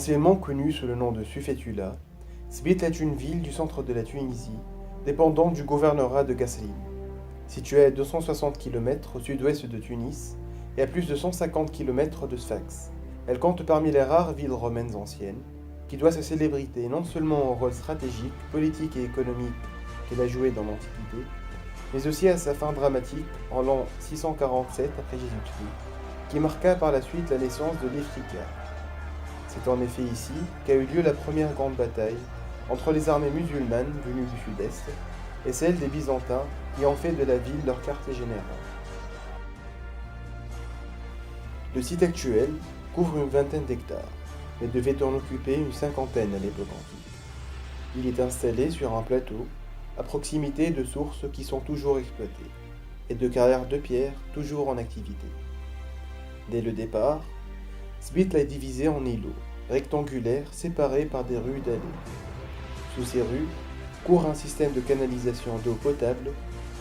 Anciennement connue sous le nom de Sufetula, Sbit est une ville du centre de la Tunisie, dépendante du gouvernorat de Qasrim. Située à 260 km au sud-ouest de Tunis et à plus de 150 km de Sfax, elle compte parmi les rares villes romaines anciennes qui doit sa célébrité non seulement au rôle stratégique, politique et économique qu'elle a joué dans l'Antiquité, mais aussi à sa fin dramatique en l'an 647 après Jésus-Christ, qui marqua par la suite la naissance de l'Ifriqiya. C'est en effet ici qu'a eu lieu la première grande bataille entre les armées musulmanes venues du sud-est et celles des Byzantins qui ont fait de la ville leur quartier général. Le site actuel couvre une vingtaine d'hectares, mais devait en occuper une cinquantaine à l'époque antique. Il est installé sur un plateau, à proximité de sources qui sont toujours exploitées, et de carrières de pierre toujours en activité. Dès le départ, Sbit est divisé en îlots, rectangulaires séparés par des rues dallées. Sous ces rues court un système de canalisation d'eau potable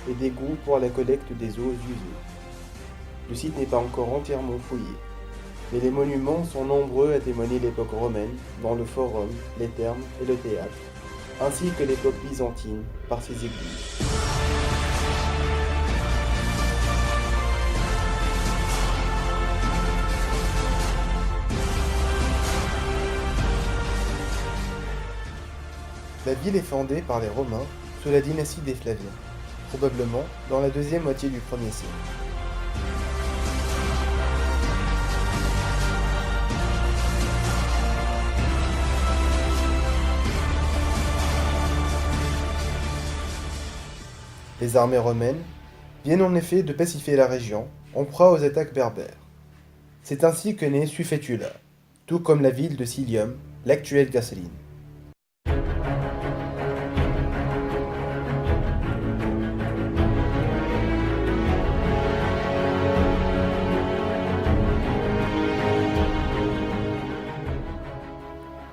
et d'égouts pour la collecte des eaux usées. Le site n'est pas encore entièrement fouillé, mais les monuments sont nombreux à témoigner l'époque romaine, dont le forum, les thermes et le théâtre, ainsi que l'époque byzantine par ses églises. La ville est fondée par les Romains sous la dynastie des Flaviens, probablement dans la deuxième moitié du 1er siècle. Les armées romaines viennent en effet de pacifier la région en proie aux attaques berbères. C'est ainsi que naît Sufetula, tout comme la ville de Cilium, l'actuelle Qasrim.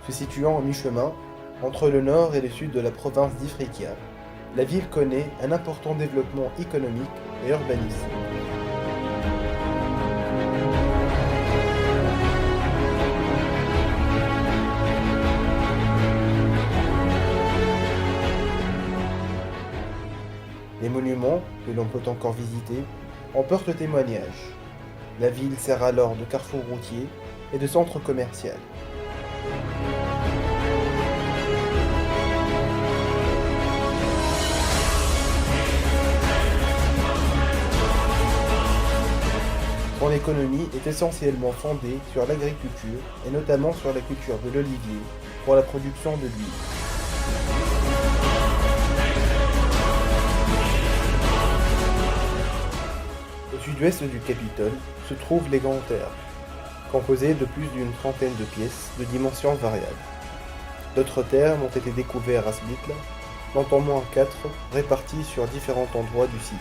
Se situant à mi-chemin entre le nord et le sud de la province d'Ifriqiya, la ville connaît un important développement économique et urbanistique. Les monuments, que l'on peut encore visiter, en portent témoignage. La ville sert alors de carrefour routier et de centre commercial. Son économie est essentiellement fondée sur l'agriculture et notamment sur la culture de l'olivier pour la production de l'huile. Au sud-ouest du Capitole se trouvent les Grands Terres, composés de plus d'une trentaine de pièces de dimensions variables. D'autres termes ont été découverts à Sbitla, dont au moins 4 répartis sur différents endroits du site,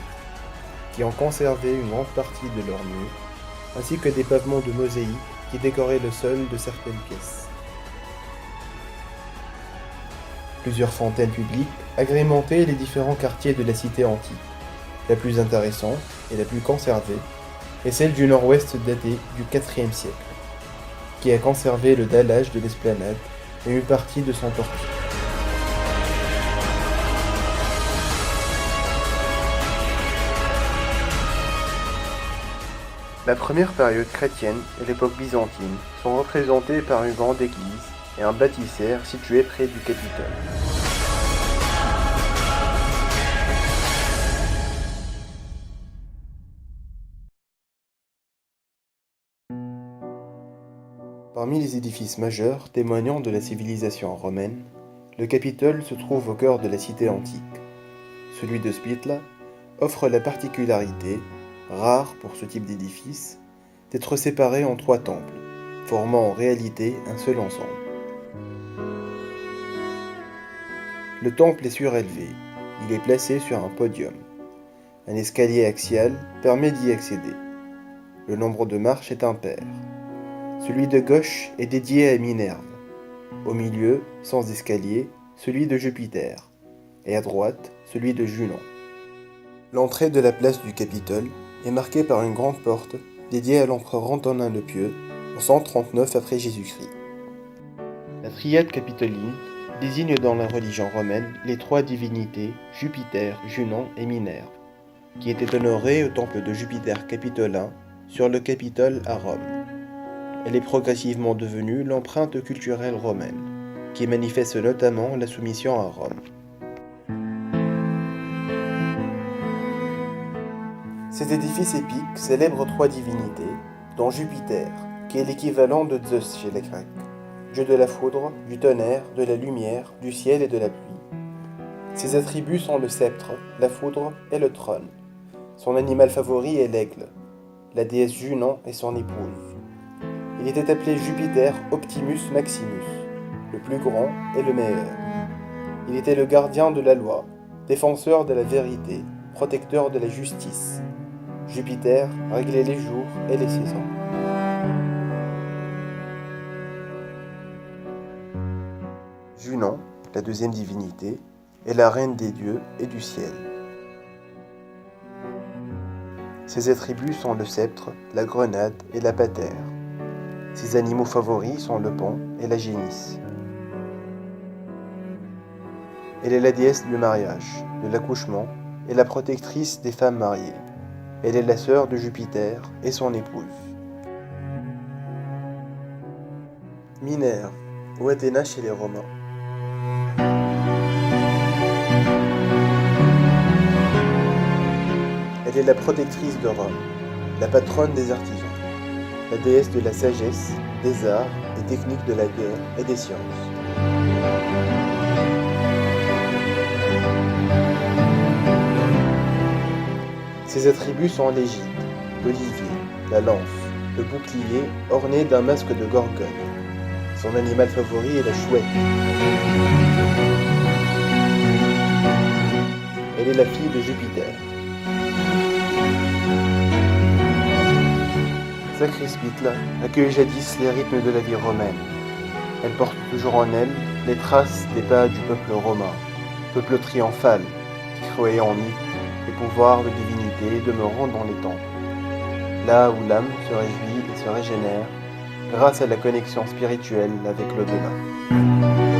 qui ont conservé une grande partie de leurs murs, ainsi que des pavements de mosaïque qui décoraient le sol de certaines pièces. Plusieurs fontaines publiques agrémentaient les différents quartiers de la cité antique. La plus intéressante et la plus conservée est celle du nord-ouest datée du IVe siècle, qui a conservé le dallage de l'esplanade et une partie de son portique. La première période chrétienne et l'époque byzantine sont représentées par une grande église et un bâtisseur situé près du Capitole. Parmi les édifices majeurs témoignant de la civilisation romaine, le Capitole se trouve au cœur de la cité antique. Celui de Sbitla offre la particularité, rare pour ce type d'édifice, d'être séparé en 3 temples, formant en réalité un seul ensemble. Le temple est surélevé, il est placé sur un podium. Un escalier axial permet d'y accéder. Le nombre de marches est impair. Celui de gauche est dédié à Minerve. Au milieu, sans escalier, celui de Jupiter. Et à droite, celui de Junon. L'entrée de la place du Capitole est marquée par une grande porte dédiée à l'empereur Antonin le Pieux en 139 après Jésus-Christ. La triade capitoline désigne dans la religion romaine les trois divinités Jupiter, Junon et Minerve, qui étaient honorées au temple de Jupiter capitolin sur le Capitole à Rome. Elle est progressivement devenue l'empreinte culturelle romaine, qui manifeste notamment la soumission à Rome. Cet édifice épique célèbre trois divinités, dont Jupiter, qui est l'équivalent de Zeus chez les Grecs, dieu de la foudre, du tonnerre, de la lumière, du ciel et de la pluie. Ses attributs sont le sceptre, la foudre et le trône. Son animal favori est l'aigle. La déesse Junon est son épouse. Il était appelé Jupiter Optimus Maximus, le plus grand et le meilleur. Il était le gardien de la loi, défenseur de la vérité, protecteur de la justice. Jupiter réglait les jours et les saisons. Junon, la deuxième divinité, est la reine des dieux et du ciel. Ses attributs sont le sceptre, la grenade et la patère. Ses animaux favoris sont le paon et la génisse. Elle est la déesse du mariage, de l'accouchement et la protectrice des femmes mariées. Elle est la sœur de Jupiter et son épouse. Minerve, ou Athéna chez les Romains. Elle est la protectrice de Rome, la patronne des artisans, la déesse de la sagesse, des arts, des techniques de la guerre et des sciences. Ses attributs sont l'égide, l'olivier, la lance, le bouclier orné d'un masque de gorgone. Son animal favori est la chouette. Elle est la fille de Jupiter. Sacrée Spitla accueille jadis les rythmes de la vie romaine. Elle porte toujours en elle les traces des pas du peuple romain, peuple triomphal qui croyait en mythes et pouvoirs de divinité demeurant dans les temples, là où l'âme se réjouit et se régénère grâce à la connexion spirituelle avec l'au-delà.